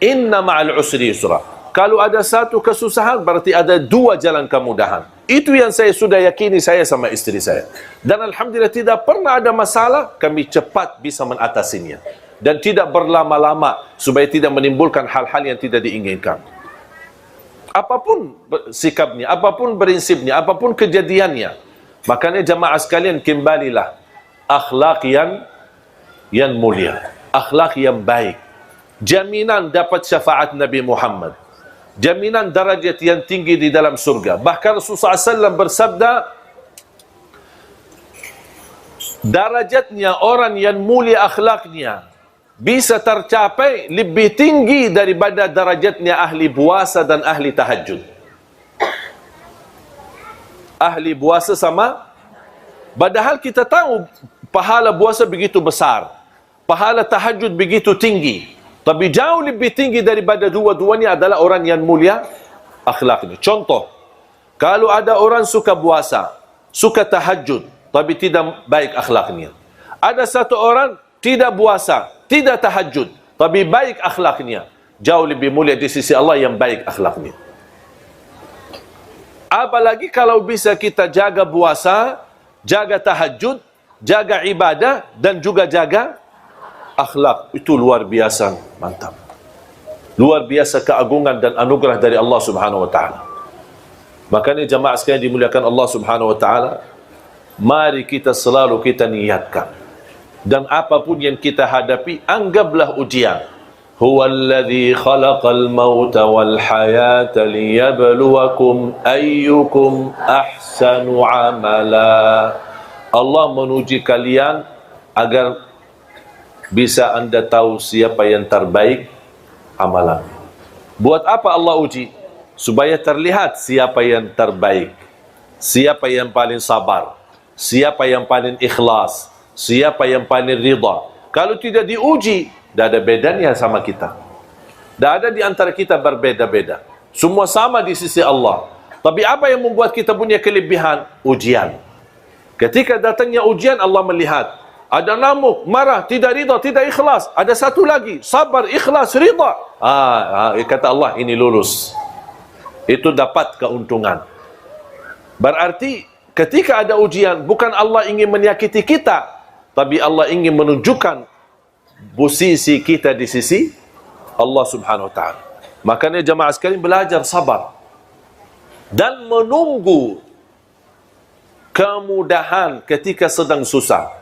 inna ma'al usri yusra. Kalau ada satu kesusahan, berarti ada dua jalan kemudahan. Itu yang saya sudah yakini saya sama istri saya. Dan alhamdulillah tidak pernah ada masalah, kami cepat bisa mengatasinya. Dan tidak berlama-lama, supaya tidak menimbulkan hal-hal yang tidak diinginkan. Apapun sikapnya, apapun prinsipnya, apapun kejadiannya. Makanya jamaah sekalian, kembalilah akhlak yang mulia, akhlak yang baik. Jaminan dapat syafaat Nabi Muhammad, jaminan darajat yang tinggi di dalam surga. Bahkan Rasulullah SAW bersabda, darajatnya orang yang mulia akhlaknya bisa tercapai lebih tinggi daripada darajatnya ahli puasa dan ahli tahajud. Ahli puasa sama, padahal kita tahu pahala puasa begitu besar, pahala tahajud begitu tinggi. Tapi jauh lebih tinggi daripada dua-duanya adalah orang yang mulia akhlaknya. Contoh, kalau ada orang suka puasa, suka tahajud, tapi tidak baik akhlaknya. Ada satu orang tidak puasa, tidak tahajud, tapi baik akhlaknya. Jauh lebih mulia di sisi Allah yang baik akhlaknya. Apalagi kalau bisa kita jaga puasa, jaga tahajud, jaga ibadah, dan juga jaga akhlak. Itu luar biasa, mantap. Luar biasa keagungan dan anugerah dari Allah Subhanahu wa taala. Makanya jemaah sekalian dimuliakan Allah Subhanahu wa taala, mari kita selalu kita niatkan. Dan apapun yang kita hadapi, anggaplah ujian. Huwallazi khalaqal mauta wal hayata liyabluwakum ayyukum ahsanu amala. Allah menuji kalian agar bisa anda tahu siapa yang terbaik amalan. Buat apa Allah uji? Supaya terlihat siapa yang terbaik, siapa yang paling sabar, siapa yang paling ikhlas, siapa yang paling ridha. Kalau tidak diuji, tidak ada bedanya sama kita. Tidak ada di antara kita berbeda-beda. Semua sama di sisi Allah. Tapi apa yang membuat kita punya kelebihan? Ujian. Ketika datangnya ujian, Allah melihat. Ada ngamuk, marah, tidak ridha, tidak ikhlas. Ada satu lagi, sabar, ikhlas, ridha. Kata Allah, ini lulus. Itu dapat keuntungan. Berarti ketika ada ujian, bukan Allah ingin menyakiti kita, tapi Allah ingin menunjukkan posisi kita di sisi Allah Subhanahu wa taala. Makanya jemaah sekalian belajar sabar dan menunggu kemudahan ketika sedang susah.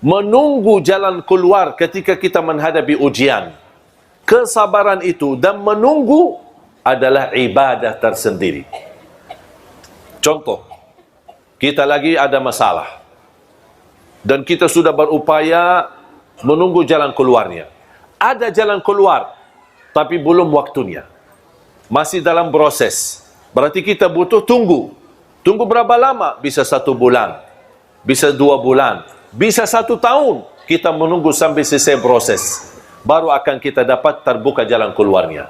Menunggu jalan keluar ketika kita menghadapi ujian. Kesabaran itu dan menunggu adalah ibadah tersendiri. Contoh, kita lagi ada masalah dan kita sudah berupaya menunggu jalan keluarnya. Ada jalan keluar, tapi belum waktunya. Masih dalam proses. Berarti kita butuh tunggu. Tunggu berapa lama? Bisa 1 bulan, bisa 2 bulan, bisa 1 tahun. Kita menunggu sampai selesai proses. Baru akan kita dapat terbuka jalan keluarnya.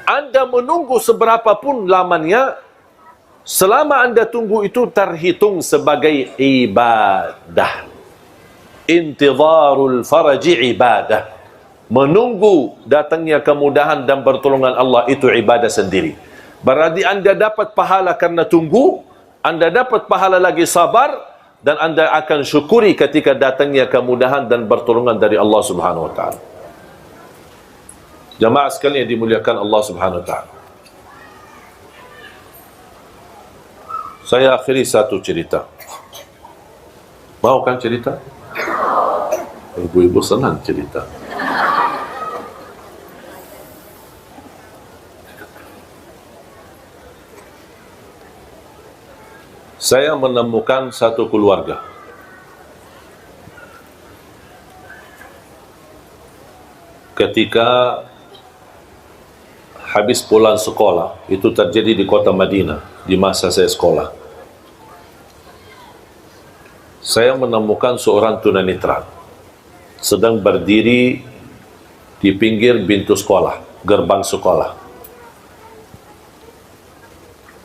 Anda menunggu seberapa pun lamanya, selama Anda tunggu itu terhitung sebagai ibadah. Intidharul faraji ibadah. Menunggu datangnya kemudahan dan pertolongan Allah itu ibadah sendiri. Berarti Anda dapat pahala karena tunggu, Anda dapat pahala lagi sabar, dan Anda akan syukuri ketika datangnya kemudahan dan pertolongan dari Allah Subhanahu wa taala. Jemaah sekalian yang dimuliakan Allah Subhanahu wa taala. Saya akhiri satu cerita. Mau kan cerita? Ibu-ibu senang cerita. Saya menemukan satu keluarga. Ketika habis pulang sekolah, itu terjadi di kota Madinah, di masa saya sekolah. Saya menemukan seorang tunanetra sedang berdiri di pinggir pintu sekolah, gerbang sekolah.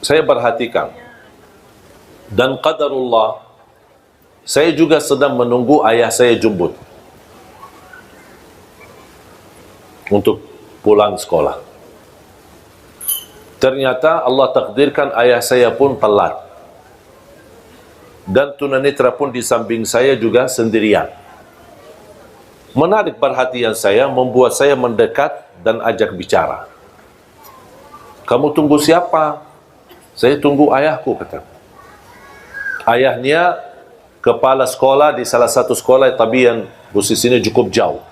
Saya perhatikan, dan qadarullah, saya juga sedang menunggu ayah saya jemput untuk pulang sekolah. Ternyata Allah takdirkan ayah saya pun telat. Dan tunanetra pun di samping saya juga sendirian. Menarik perhatian saya, membuat saya mendekat dan ajak bicara. Kamu tunggu siapa? Saya tunggu ayahku, kata. Ayahnya kepala sekolah di salah satu sekolah, tapi yang posisinya cukup jauh.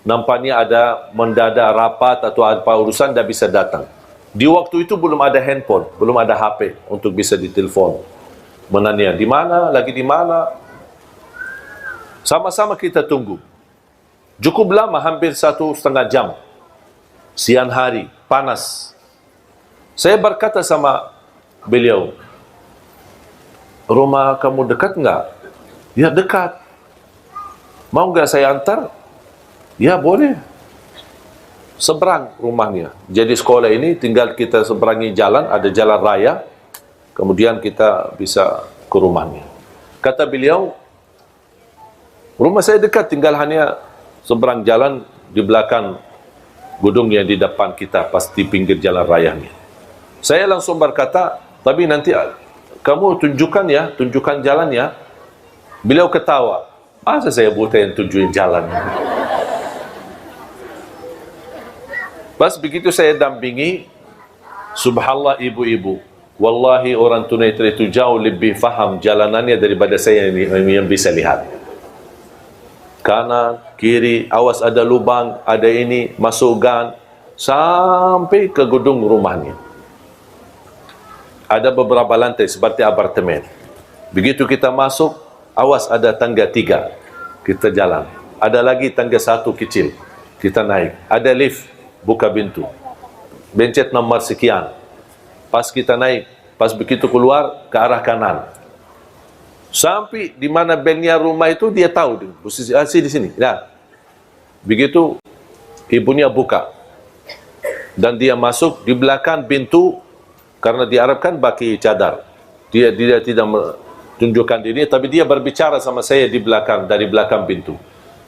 Nampaknya ada mendadak rapat atau apa urusan, tidak bisa datang. Di waktu itu belum ada handphone, belum ada HP untuk bisa ditelepon. Menanya, di mana? Lagi di mana? Sama-sama kita tunggu. Cukup lama, hampir 1,5 jam. Siang hari, panas. Saya berkata sama beliau, rumah kamu dekat enggak? Ya, dekat. Mau enggak saya antar? Ya, boleh. seberang rumahnya. Jadi sekolah ini tinggal kita seberangi jalan, ada jalan raya, kemudian kita bisa ke rumahnya. Kata beliau, rumah saya dekat, tinggal hanya seberang jalan di belakang gedung yang di depan kita, pas di pinggir jalan rayanya. Saya langsung berkata, tapi nanti kamu tunjukkan ya, tunjukkan jalan ya. Beliau ketawa, masa saya buta yang tunjukin jalan? Pas begitu saya dampingi, subhanallah ibu-ibu, wallahi orang tunanetra itu jauh lebih faham jalanannya daripada saya yang bisa lihat. Kanan, kiri, awas ada lubang, ada ini, masuk gang, sampai ke gedung rumahnya. Ada beberapa lantai seperti apartemen. Begitu kita masuk, awas ada tangga 3, kita jalan. Ada lagi tangga 1 kecil, kita naik. Ada lift, buka pintu, bencet nomor sekian. Pas kita naik, pas begitu keluar ke arah kanan. Sampai di mana belnya rumah itu dia tahu, posisi di sini. Nah, begitu ibunya buka dan dia masuk di belakang pintu. Karena diharapkan pakai cadar. Dia tidak menunjukkan diri, tapi dia berbicara sama saya di belakang, dari belakang pintu.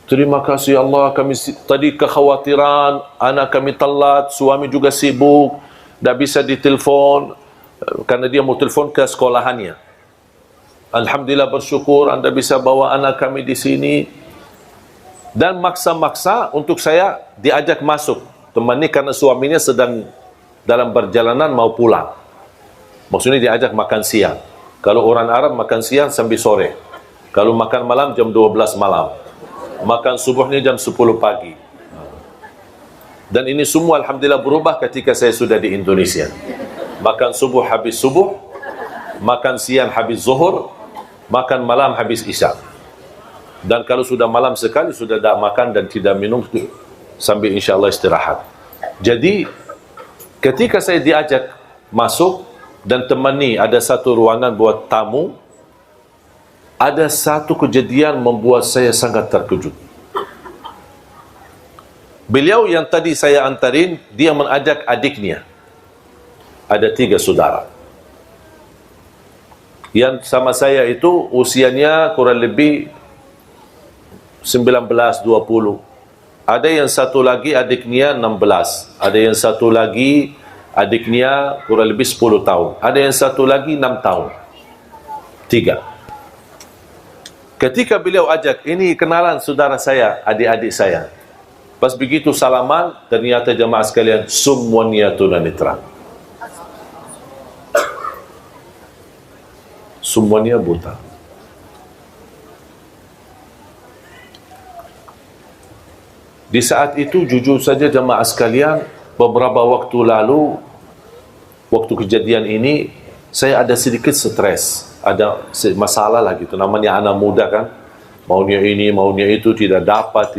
Terima kasih Allah, kami tadi kekhawatiran, anak kami telat, suami juga sibuk, tidak bisa ditelepon, karena dia mau telepon ke sekolahannya. Alhamdulillah bersyukur Anda bisa bawa anak kami di sini. Dan maksa-maksa untuk saya diajak masuk. Temani karena suaminya sedang dalam perjalanan mau pulang. Maksudnya diajak makan siang. Kalau orang Arab makan siang sampai sore. Kalau makan malam jam 12 malam. Makan subuhnya jam 10 pagi. Dan ini semua alhamdulillah berubah ketika saya sudah di Indonesia. Makan subuh habis subuh, makan siang habis zuhur, makan malam habis isya. Dan kalau sudah malam sekali sudah tidak makan dan tidak minum sampai insyaAllah istirahat. Jadi ketika saya diajak masuk dan temani, ada satu ruangan buat tamu, ada satu kejadian membuat saya sangat terkejut. Beliau yang tadi saya antarin, dia mengajak adiknya. Ada 3 saudara. Yang sama saya itu usianya kurang lebih 19-20. Ada yang satu lagi adiknya 16. Ada yang satu lagi adiknya kurang lebih 10 tahun. Ada yang satu lagi 6 tahun. 3. Ketika beliau ajak, ini kenalan saudara saya, adik-adik saya. Pas begitu salaman, ternyata jemaah sekalian, semuanya tunanetra. Semuanya buta. Di saat itu, jujur saja jemaah sekalian, beberapa waktu lalu, waktu kejadian ini, saya ada sedikit stres, ada masalah lah gitu. Namanya anak muda kan, maunya ini, maunya itu, tidak dapat,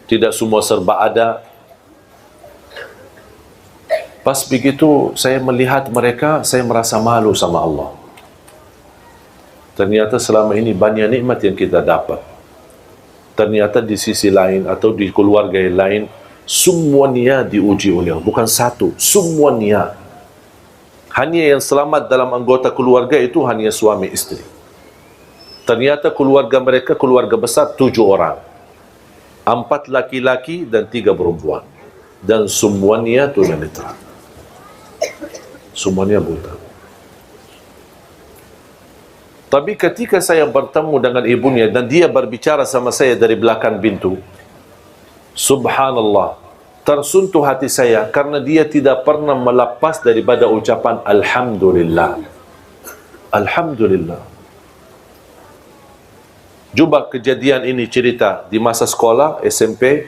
tidak semua serba ada. Pas begitu saya melihat mereka, saya merasa malu sama Allah. Ternyata selama ini banyak nikmat yang kita dapat. Ternyata di sisi lain atau di keluarga yang lain, semuanya diuji oleh Allah, bukan satu, semuanya. Hanya yang selamat dalam anggota keluarga itu hanya suami istri. Ternyata keluarga mereka keluarga besar 7 orang, 4 laki-laki dan 3 perempuan, dan semuanya tunanetra, semuanya buta. Tapi ketika saya bertemu dengan ibunya dan dia berbicara sama saya dari belakang pintu, subhanallah, tersentuh hati saya karena dia tidak pernah melepas daripada ucapan Alhamdulillah. Alhamdulillah. Coba kejadian ini cerita di masa sekolah, SMP,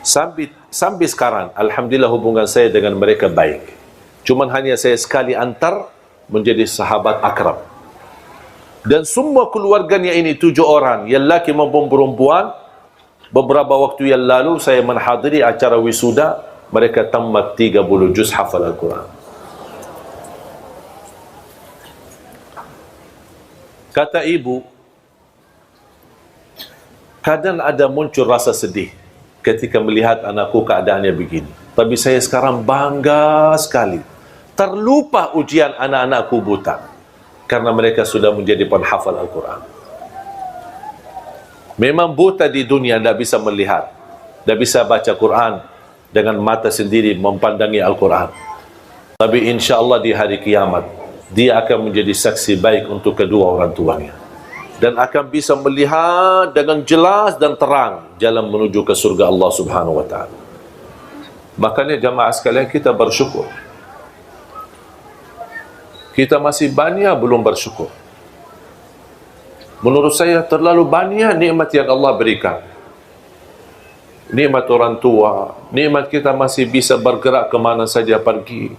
sampai sekarang, alhamdulillah hubungan saya dengan mereka baik. Cuman hanya saya sekali antar menjadi sahabat akrab. Dan semua keluarganya ini 7 orang, yang laki maupun perempuan. Beberapa waktu yang lalu saya menghadiri acara wisuda, mereka tamat 30 juz hafal Al-Quran. Kata ibu, kadang ada muncul rasa sedih ketika melihat anakku keadaannya begini. Tapi saya sekarang bangga sekali. Terlupa ujian anak-anakku buta. Karena mereka sudah menjadi penghafal Al-Quran. Memang buta di dunia tidak bisa melihat. Tidak bisa baca Quran dengan mata sendiri mempandangi Al-Quran. Tapi insya Allah di hari kiamat, dia akan menjadi saksi baik untuk kedua orang tuanya. Dan akan bisa melihat dengan jelas dan terang jalan menuju ke surga Allah Subhanahu wa ta'ala. Makanya jamaah sekalian, kita bersyukur. Kita masih banyak belum bersyukur. Menurut saya terlalu banyak nikmat yang Allah berikan. Nikmat orang tua, nikmat kita masih bisa bergerak ke mana saja pergi.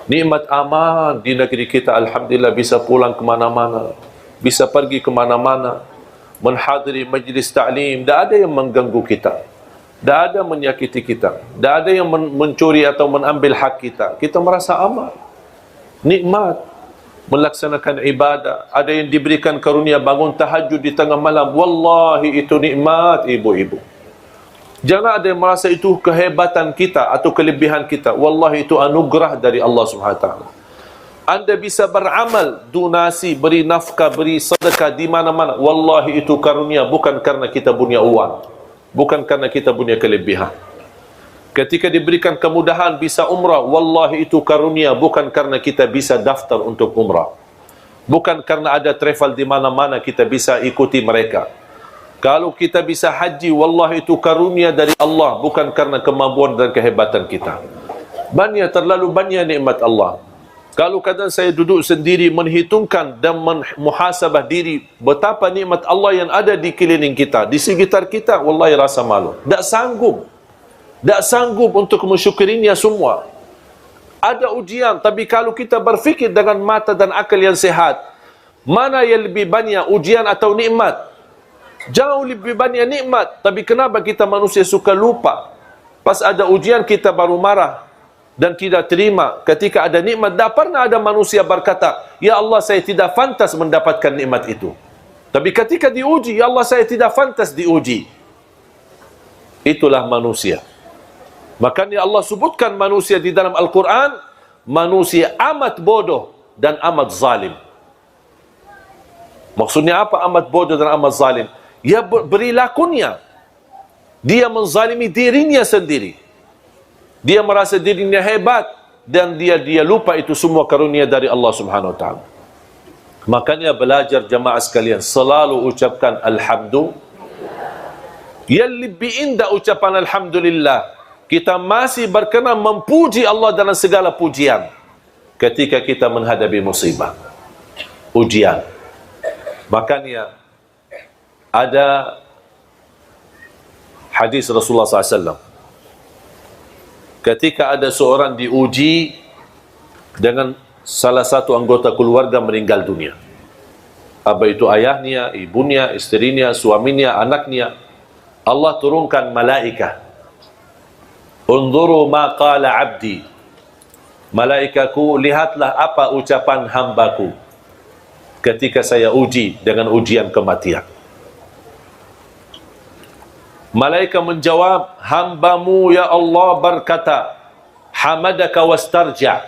Nikmat aman di negeri kita, alhamdulillah bisa pulang ke mana-mana, bisa pergi ke mana-mana, menghadiri majlis ta'lim, tidak ada yang mengganggu kita, tidak ada menyakiti kita, tidak ada yang mencuri atau mengambil hak kita. Kita merasa aman, nikmat, melaksanakan ibadah. Ada yang diberikan karunia bangun tahajud di tengah malam, wallahi itu nikmat ibu-ibu. Jangan ada yang merasa itu kehebatan kita atau kelebihan kita. Wallahi itu anugerah dari Allah SWT. Anda bisa beramal, donasi, beri nafkah, beri sedekah di mana-mana. Wallahi itu karunia, bukan karena kita punya uang, bukan karena kita punya kelebihan. Ketika diberikan kemudahan bisa umrah, wallahi itu karunia, bukan karena kita bisa daftar untuk umrah, bukan karena ada travel di mana-mana kita bisa ikuti mereka. Kalau kita bisa haji, wallahi itu karunia dari Allah, bukan karena kemampuan dan kehebatan kita. Banyak, terlalu banyak nikmat Allah. Kalau kadang saya duduk sendiri menghitungkan dan muhasabah diri betapa nikmat Allah yang ada di keliling kita, di sekitar kita, wallahi rasa malu. Tak sanggup untuk mensyukurinya semua. Ada ujian, tapi kalau kita berfikir dengan mata dan akal yang sehat, mana yang lebih banyak, ujian atau nikmat? Jauh lebih banyak nikmat. Tapi kenapa kita manusia suka lupa? Pas ada ujian kita baru marah dan tidak terima. Ketika ada nikmat, tak pernah ada manusia berkata, ya Allah saya tidak pantas mendapatkan nikmat itu. Tapi ketika diuji, ya Allah saya tidak pantas diuji. Itulah manusia. Makanya Allah sebutkan manusia di dalam Al-Quran, manusia amat bodoh dan amat zalim. Maksudnya apa amat bodoh dan amat zalim? Ya perilakunya, dia menzalimi dirinya sendiri. Dia merasa dirinya hebat dan dia lupa itu semua karunia dari Allah Subhanahu wa ta'ala. Makanya belajar jamaah sekalian, selalu ucapkan alhamdulillah. Yang lebih indah ucapan alhamdulillah, kita masih berkenan memuji Allah dalam segala pujian ketika kita menghadapi musibah, ujian. Makanya ada hadis Rasulullah SAW, ketika ada seorang diuji dengan salah satu anggota keluarga meninggal dunia, apa itu ayahnya, ibunya, istrinya, suaminya, anaknya, Allah turunkan malaikat. Unzuru ma qala abdi, malaikatku lihatlah apa ucapan hambaku ketika saya uji dengan ujian kematian. Malaikat menjawab, hambamu ya Allah berkata, hamadaka wastarja.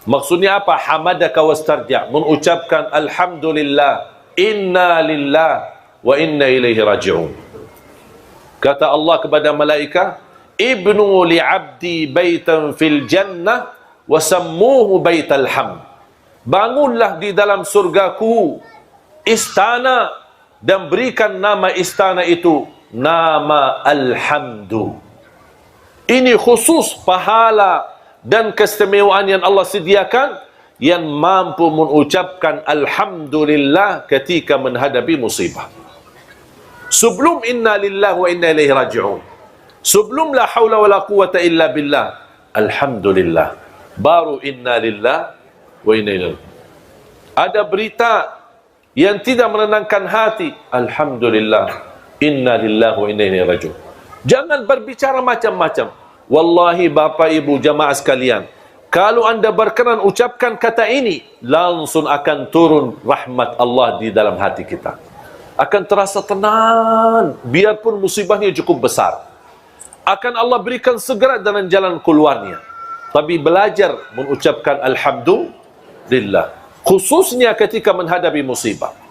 Maksudnya apa? Hamadaka wastarja, mengucapkan alhamdulillah, inna lillah wa inna ilaihi raji'un. Kata Allah kepada malaikat, ibnu li'abdi baitan fil jannah wa sammuhu baital hamd. Bangunlah di dalam surgaku istana dan berikan nama istana itu nama Alhamdu. Ini khusus pahala dan keistimewaan yang Allah sediakan yang mampu mengucapkan Alhamdulillah ketika menghadapi musibah. Sebelum inna lillahi wa inna ilaihi raji'un, sebelum la hawla wa la quwata illa billah, Alhamdulillah, baru inna lillahi wa inna ilaihi. Ada berita yang tidak menenangkan hati, Alhamdulillah, inna lillahi wa inna ilaihi raji'un. Jangan berbicara macam-macam. Wallahi Bapak Ibu jamaah sekalian, kalau anda berkenan ucapkan kata ini, langsung akan turun rahmat Allah di dalam hati kita. akan terasa tenang biarpun musibahnya cukup besar. Akan Allah berikan segera dalam jalan keluarnya. Tapi belajar mengucapkan alhamdulillah, khususnya ketika menghadapi musibah.